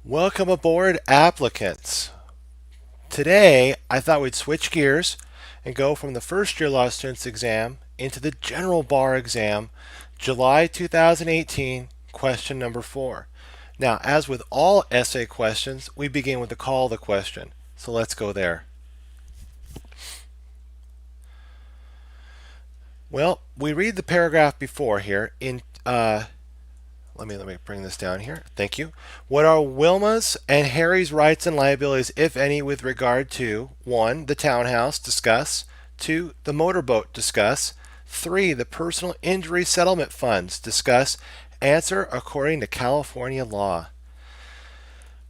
Welcome aboard, applicants. Today, I thought we'd switch gears and go from the first year law students exam into the general bar exam, July 2018, question number 4. Now, as with all essay questions, we begin with the call of the question. So let's go there. Well, we read the paragraph before here in let me bring this down here. Thank you. What are Wilma's and Harry's rights and liabilities, if any, with regard to 1. The townhouse? Discuss. 2. The motorboat? Discuss. 3. The personal injury settlement funds? Discuss. Answer according to California law.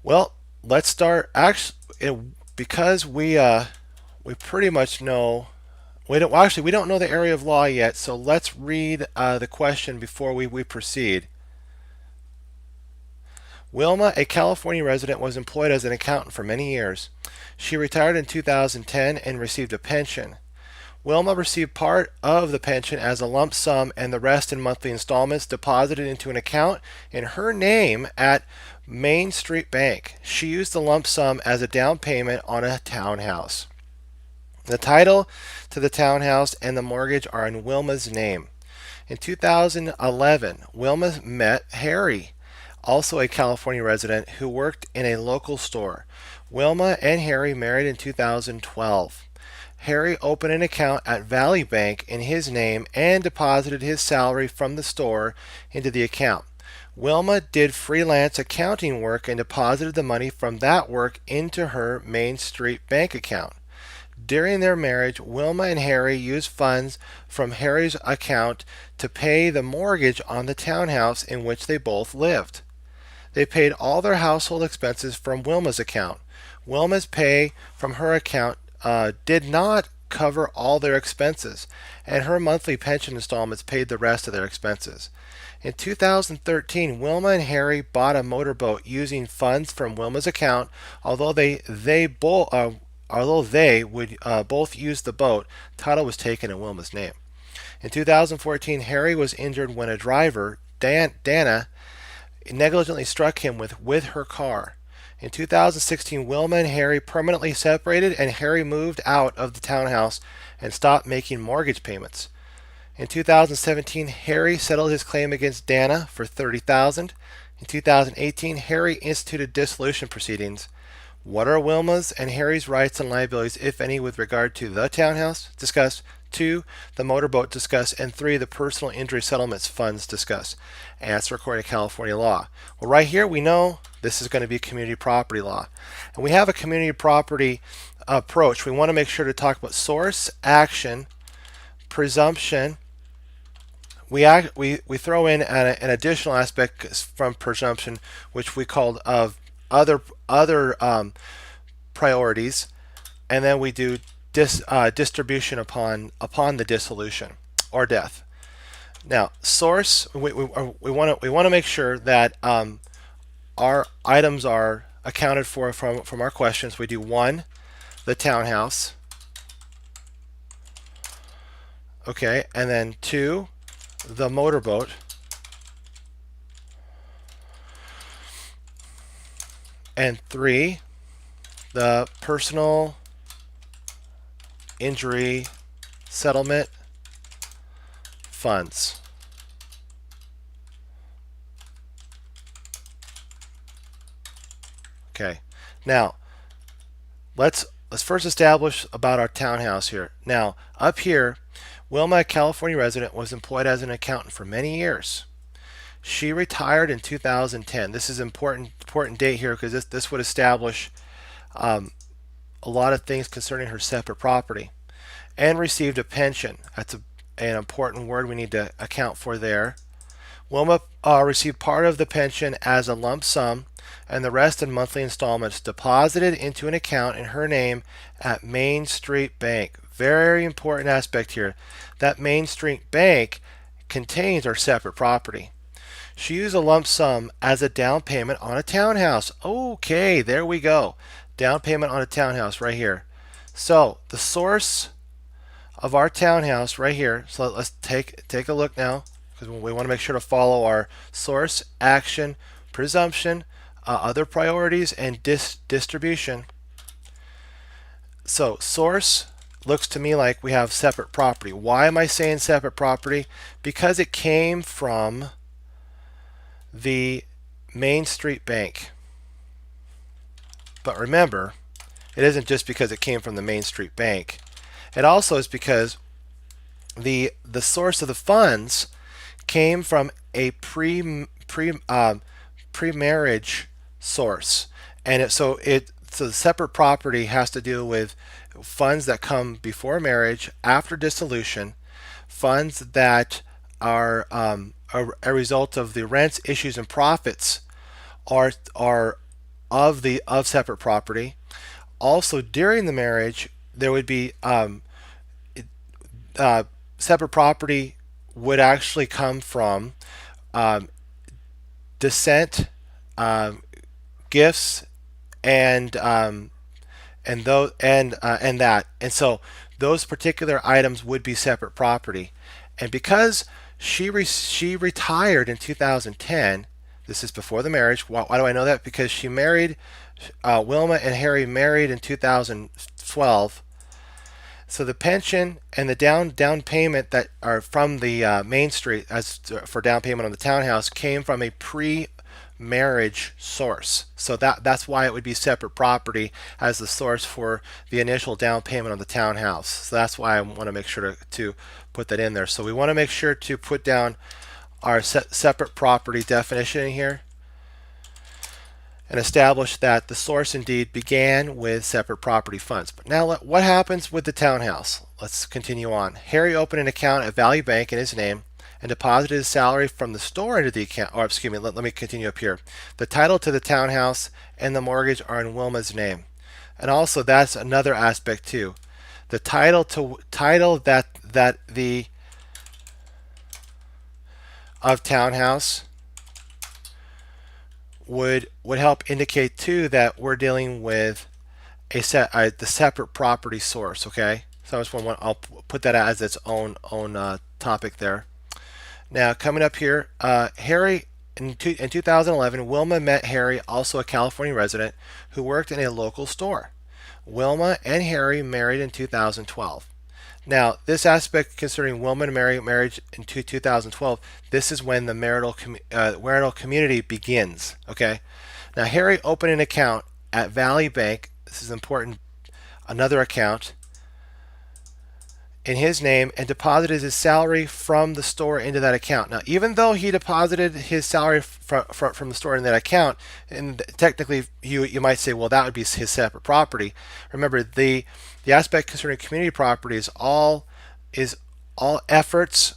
Well, let's start. Actually, because we pretty much know. We don't know the area of law yet. So let's read the question before we proceed. Wilma, a California resident, was employed as an accountant for many years. She retired in 2010 and received a pension. Wilma received part of the pension as a lump sum and the rest in monthly installments deposited into an account in her name at Main Street Bank. She used the lump sum as a down payment on a townhouse. The title to the townhouse and the mortgage are in Wilma's name. In 2011, Wilma met Harry, also a California resident who worked in a local store. Wilma and Harry married in 2012. Harry opened an account at Valley Bank in his name and deposited his salary from the store into the account. Wilma did freelance accounting work and deposited the money from that work into her Main Street Bank account. During their marriage, Wilma and Harry used funds from Harry's account to pay the mortgage on the townhouse in which they both lived. They paid all their household expenses from Wilma's account. Wilma's pay from her account did not cover all their expenses, and her monthly pension installments paid the rest of their expenses. In 2013, Wilma and Harry bought a motorboat using funds from Wilma's account. Although they would both use the boat, title was taken in Wilma's name. In 2014, Harry was injured when a driver, Dana, negligently struck him with her car. In 2016, Wilma and Harry permanently separated, and Harry moved out of the townhouse and stopped making mortgage payments. In 2017, Harry settled his claim against Dana for $30,000. In 2018, Harry instituted dissolution proceedings. What are Wilma's and Harry's rights and liabilities, if any, with regard to the townhouse? Discuss. 2. The motorboat? Discuss. And 3. The personal injury settlements funds? Discuss. Answer according to California law. Well, right here we know this is going to be community property law. And we have a community property approach. We want to make sure to talk about source, action, presumption. We throw in an additional aspect from presumption, which we called other priorities, and then we do distribution upon the dissolution or death. Now, source, we want to make sure that our items are accounted for from our questions. We do 1, the townhouse, okay, and then 2, the motorboat, and 3, the personal injury settlement funds. Okay. Now, let's first establish about our townhouse here. Now, up here, Wilma, a California resident, was employed as an accountant for many years. She retired in 2010. This is an important date here because this would establish a lot of things concerning her separate property, and received a pension. That's an important word we need to account for there. Wilma received part of the pension as a lump sum and the rest in monthly installments deposited into an account in her name at Main Street Bank. Very important aspect here. That Main Street Bank contains our separate property. She used a lump sum as a down payment on a townhouse. Okay, there we go. Down payment on a townhouse right here. So the source of our townhouse right here. So let's take a look now, because we want to make sure to follow our source, action, presumption, other priorities, and distribution. So source looks to me like we have separate property. Why am I saying separate property? Because it came from the Main Street Bank. But remember, it isn't just because it came from the Main Street Bank. It also is because the source of the funds came from a pre-marriage source, and so the separate property has to do with funds that come before marriage, after dissolution, funds that are a result of the rents, issues, and profits are of separate property. Also, during the marriage, there would be separate property would actually come from um, descent, gifts, and those and that, and so those particular items would be separate property. And because she retired in 2010, this is before the marriage. Why do I know that? Because she married Wilma and Harry married in 2012. So the pension and the down payment that are from the Main Street as for down payment on the townhouse came from a pre-marriage source. So that's why it would be separate property as the source for the initial down payment on the townhouse. So that's why I want to make sure to put that in there. So we want to make sure to put down our separate property definition in here and establish that the source indeed began with separate property funds. But now what happens with the townhouse? Let's continue on. Harry opened an account at Valley Bank in his name and deposited his salary from the store into the account. Or excuse me, let me continue up here. The title to the townhouse and the mortgage are in Wilma's name. And also that's another aspect too. The title that the of townhouse would help indicate too that we're dealing with the separate property source. Okay, so I just I'll put that as its own topic there. Now coming up here, Harry in 2011, Wilma met Harry, also a California resident who worked in a local store. Wilma and Harry married in 2012. Now, this aspect concerning Wilma and Mary marriage in 2012, this is when the marital community begins. Okay. Now, Harry opened an account at Valley Bank. This is important. Another account in his name and deposited his salary from the store into that account. Now, even though he deposited his salary from the store in that account, and technically you might say, well, that would be his separate property. Remember, the aspect concerning community property is all efforts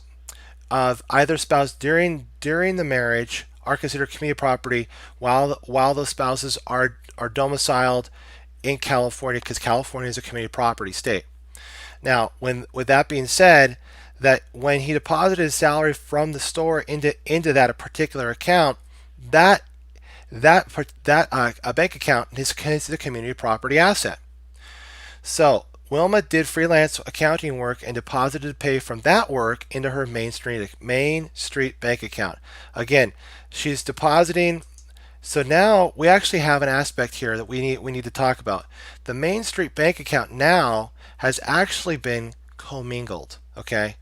of either spouse during the marriage are considered community property while those spouses are domiciled in California, because California is a community property state. Now, with that being said, that when he deposited his salary from the store into that particular account, a bank account is a community property asset. So Wilma did freelance accounting work and deposited to pay from that work into her Main Street bank account. Again, she's depositing. So now we actually have an aspect here that we need to talk about. The Main Street bank account now has actually been commingled, okay?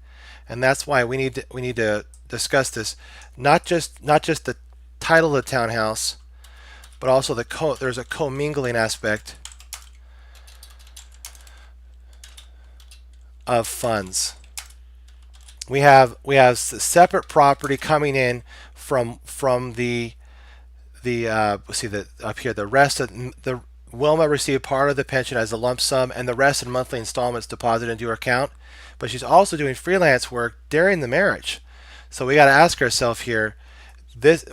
And that's why we need to discuss this, not just the title of the townhouse, but also there's a commingling aspect of funds. We have separate property coming in from the see that up here, the rest of the Wilma received part of the pension as a lump sum and the rest in monthly installments deposited into her account, but she's also doing freelance work during the marriage. So we got to ask ourselves here,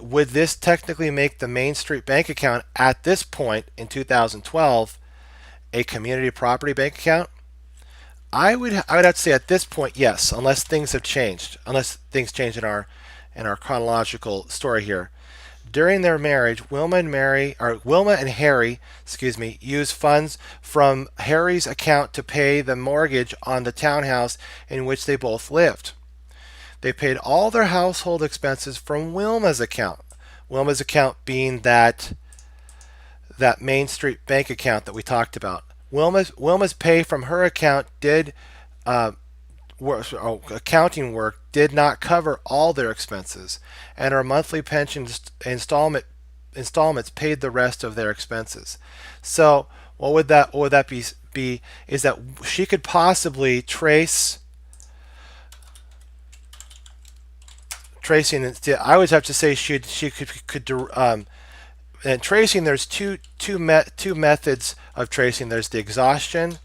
would this technically make the Main Street bank account at this point in 2012 a community property bank account? I would have to say at this point yes, unless things have changed, unless things change in our chronological story here. During their marriage, Wilma and Harry, used funds from Harry's account to pay the mortgage on the townhouse in which they both lived. They paid all their household expenses from Wilma's account. Wilma's account being that that Main Street bank account that we talked about. Wilma's pay from her account did uh, accounting work did not cover all their expenses, and her monthly pension installments paid the rest of their expenses. So what would that be is that she could possibly tracing. I always have to say she could and tracing. There's two methods of tracing. There's the exhaustion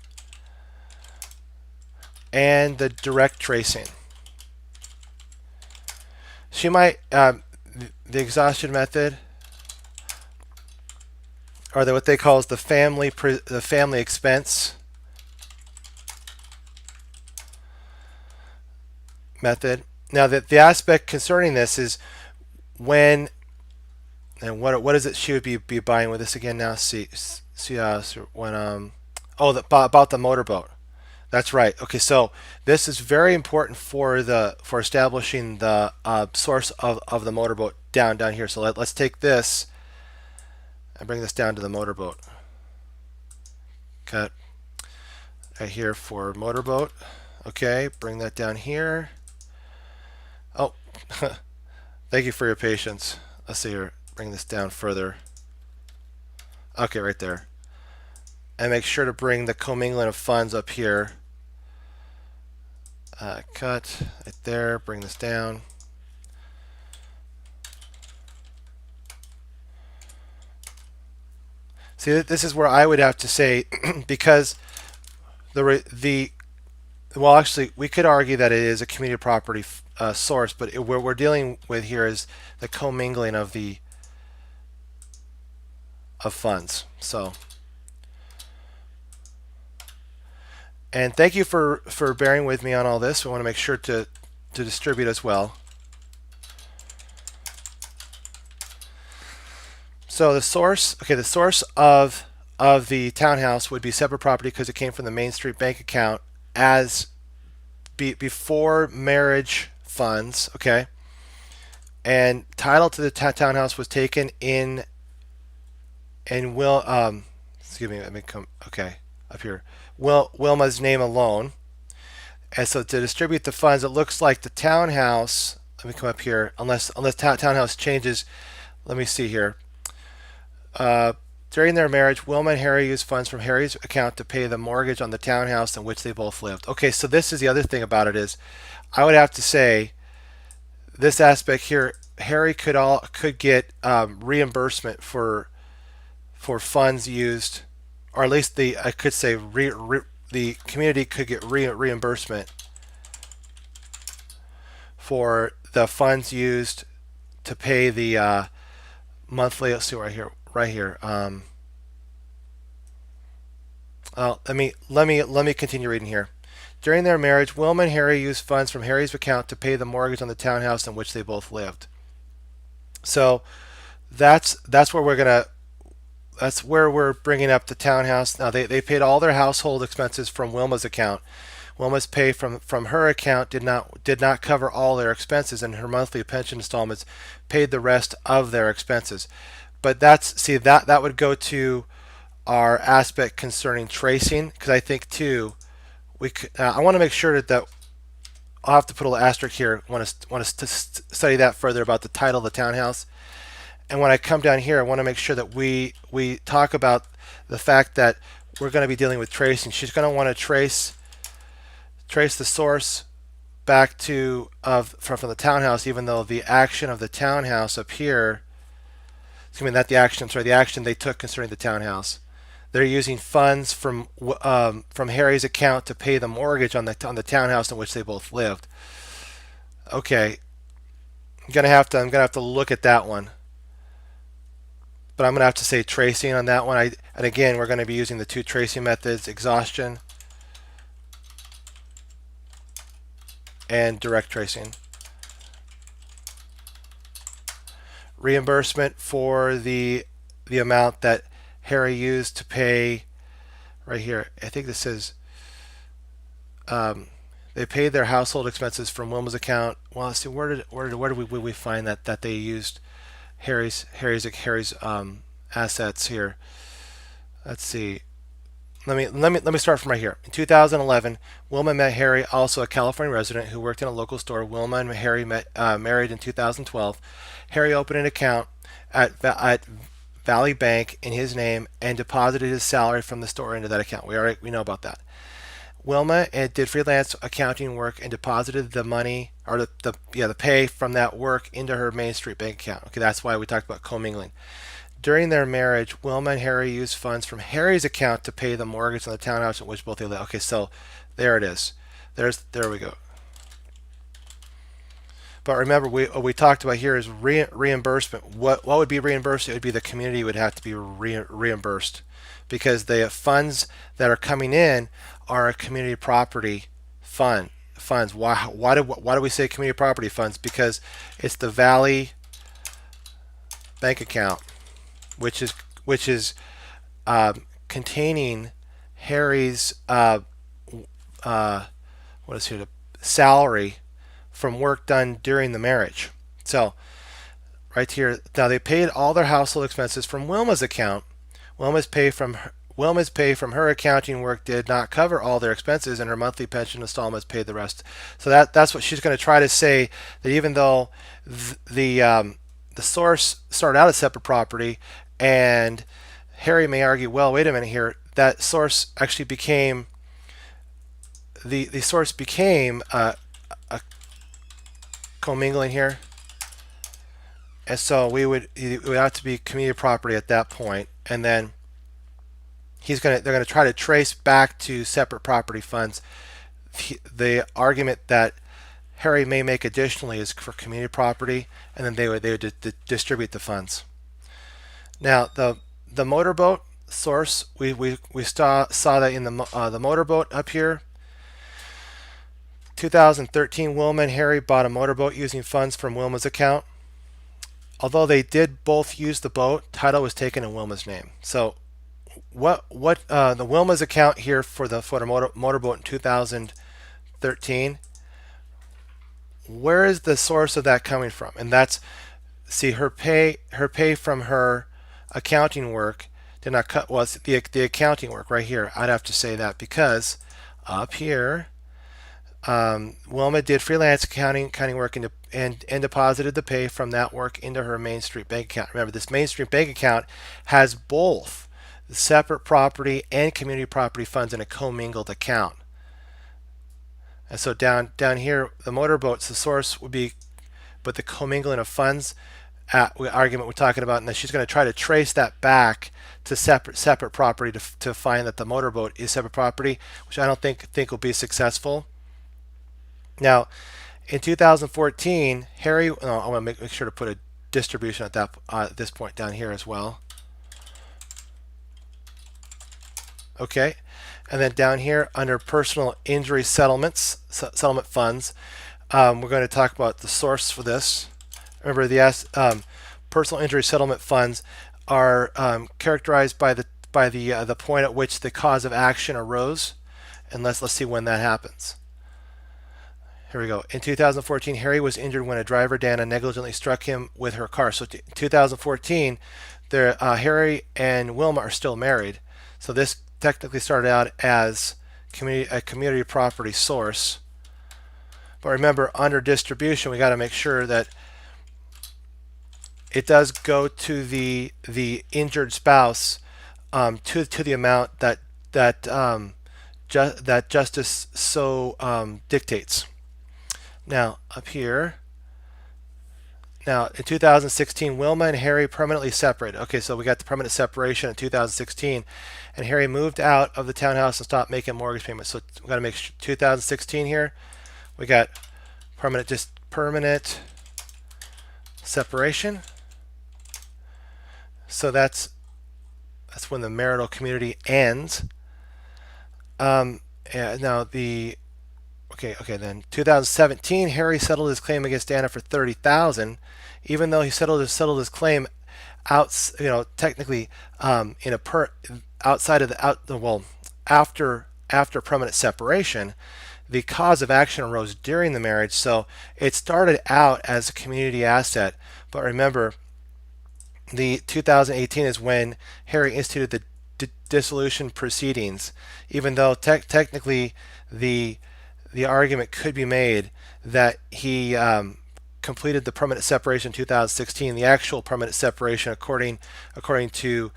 and the direct tracing. She might the exhaustion method, or what they call is the family expense method. Now that the aspect concerning this is when and what is it she would be buying with this again now? So when about the motorboat. That's right. Okay, so this is very important for establishing the source of the motorboat down here. So let's take this and bring this down to the motorboat. Cut right here for motorboat. Okay, bring that down here. Oh, thank you for your patience. Let's see here. Bring this down further. Okay, right there. And make sure to bring the commingling of funds up here. Cut right there. Bring this down. See, this is where I would have to say because the well, actually, we could argue that it is a community property source, but what we're dealing with here is the commingling of funds. So, and thank you for bearing with me on all this. We want to make sure to distribute as well. So the source of the townhouse would be separate property because it came from the Main Street bank account as before marriage funds. Okay, and title to the townhouse was taken in excuse me, let me come. Okay, up here. Wilma's name alone. And so to distribute the funds, it looks like the townhouse. Let me come up here. Unless townhouse changes. Let me see here. During their marriage, Wilma and Harry used funds from Harry's account to pay the mortgage on the townhouse in which they both lived. Okay, so this is the other thing about it is, I would have to say, this aspect here, Harry could get reimbursement for funds used, or at least I could say the community could get reimbursement for the funds used to pay the monthly. Let's see right here. Let me continue reading here. During their marriage, Wilma and Harry used funds from Harry's account to pay the mortgage on the townhouse in which they both lived. So that's where we're bringing up the townhouse. Now they paid all their household expenses from Wilma's account. Wilma's pay from her account did not cover all their expenses, and her monthly pension installments paid the rest of their expenses. But that would go to our aspect concerning tracing, because I think too I want to make sure that I'll have to put a little asterisk here. I want to study that further about the title of the townhouse. And when I come down here, I want to make sure that we talk about the fact that we're going to be dealing with tracing. She's going to want to trace the source back to from the townhouse, even though the action of the townhouse up here, excuse me, not the action, sorry, the action they took concerning the townhouse. They're using funds from Harry's account to pay the mortgage on the townhouse in which they both lived. Okay, I'm gonna have to look at that one, but I'm gonna have to say tracing on that one. And again, we're going to be using the two tracing methods: exhaustion and direct tracing. Reimbursement for the amount that Harry used to pay, right here. I think this says they paid their household expenses from Wilma's account. Well, let's see, where did we find that they used Harry's assets here. Let's see. Let me start from right here. In 2011, Wilma met Harry, also a California resident who worked in a local store. Wilma and Harry married in 2012. Harry opened an account at Valley Bank in his name and deposited his salary from the store into that account. We know about that. Wilma did freelance accounting work and deposited the money or the pay from that work into her Main Street bank account. Okay, that's why we talked about commingling. During their marriage, Wilma and Harry used funds from Harry's account to pay the mortgage on the townhouse in which both they live. Okay, so there it is. There we go. But remember, what we talked about here is reimbursement. What would be reimbursed? It would be the community would have to be reimbursed because the funds that are coming in are a community property funds. Why do we say community property funds? Because it's the Valley bank account, which is containing Harry's what is here the salary from work done during the marriage. So right here, now they paid all their household expenses from Wilma's account. Wilma's pay from her accounting work did not cover all their expenses, and her monthly pension installments paid the rest. So that's what she's going to try to say, that even though the source started out as separate property, and Harry may argue, well, wait a minute here, that source actually became the source became a commingling here, and so it would have to be community property at that point, and then they're going to try to trace back to separate property funds. The argument that Harry may make additionally is for community property, and then they would distribute the funds. Now the motorboat source, we saw that in the motorboat up here. 2013, Wilma and Harry bought a motorboat using funds from Wilma's account. Although they did both use the boat, title was taken in Wilma's name. So what the Wilma's account here for the motorboat in 2013, where is the source of that coming from? And that's, see, her pay from her accounting work did not cut, was the accounting work right here. I'd have to say that because up here, Wilma did freelance accounting work and deposited the pay from that work into her Main Street bank account. Remember, this Main Street bank account has both the separate property and community property funds in a commingled account. And so down here, the motorboats, the source would be, but the commingling of funds argument we're talking about, and then she's going to try to trace that back to separate property to find that the motorboat is separate property, which I don't think will be successful. Now, in 2014, Harry, I want to make sure to put a distribution at this point down here as well. Okay, and then down here under personal injury settlement funds, we're going to talk about the source for this. Remember, the personal injury settlement funds are characterized by the point at which the cause of action arose, and let's see when that happens. Here we go. In 2014, Harry was injured when a driver, Dana, negligently struck him with her car. So in 2014, Harry and Wilma are still married. So this technically started out as a community property source. But remember, under distribution, we got to make sure that it does go to the injured spouse to the amount that justice so dictates. Now up here, now in 2016, Wilma and Harry permanently separated. Okay, so we got the permanent separation in 2016, and Harry moved out of the townhouse and stopped making mortgage payments. So we got to make 2016 here. We got permanent separation. So that's when the marital community ends. And now okay, then 2017, Harry settled his claim against Dana for $30,000, even though he settled his claim technically outside of after permanent separation. The cause of action arose during the marriage, so it started out as a community asset. But remember, The 2018 is when Harry instituted the dissolution proceedings, even though technically the the argument could be made that he completed the permanent separation in 2016. The actual permanent separation, according to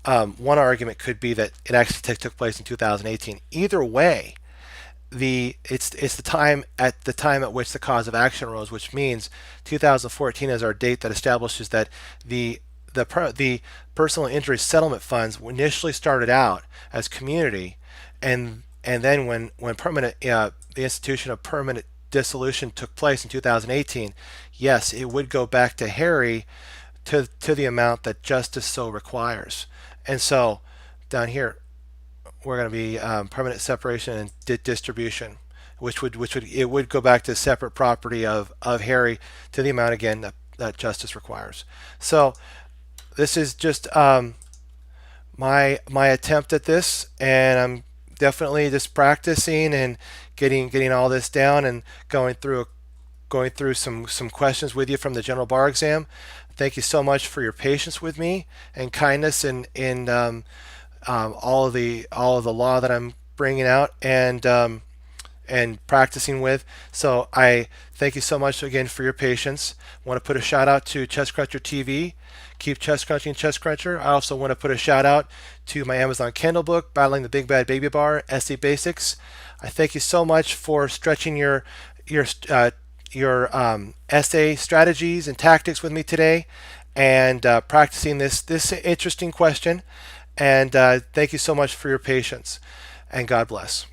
one argument, could be that it actually took place in 2018. Either way, it's the time at which the cause of action arose, which means 2014 is our date that establishes that the personal injury settlement funds initially started out as community, and then when permanent the institution of permanent dissolution took place in 2018, yes, it would go back to Harry to the amount that justice so requires. And so down here we're going to be permanent separation and distribution, which would it would go back to separate property of Harry to the amount again that justice requires. So this is just my attempt at this, and I'm definitely just practicing and getting all this down and going through some questions with you from the general bar exam. Thank you so much for your patience with me and kindness in all of the law that I'm bringing out and practicing with. So I thank you so much again for your patience. I want to put a shout out to Chess Cruncher TV. Keep chess crunching, Chess Cruncher. I also want to put a shout out to my Amazon Kindle book, Battling the Big Bad Baby Bar, SE Basics. I thank you so much for stretching your essay strategies and tactics with me today, and practicing this interesting question. And thank you so much for your patience, and God bless.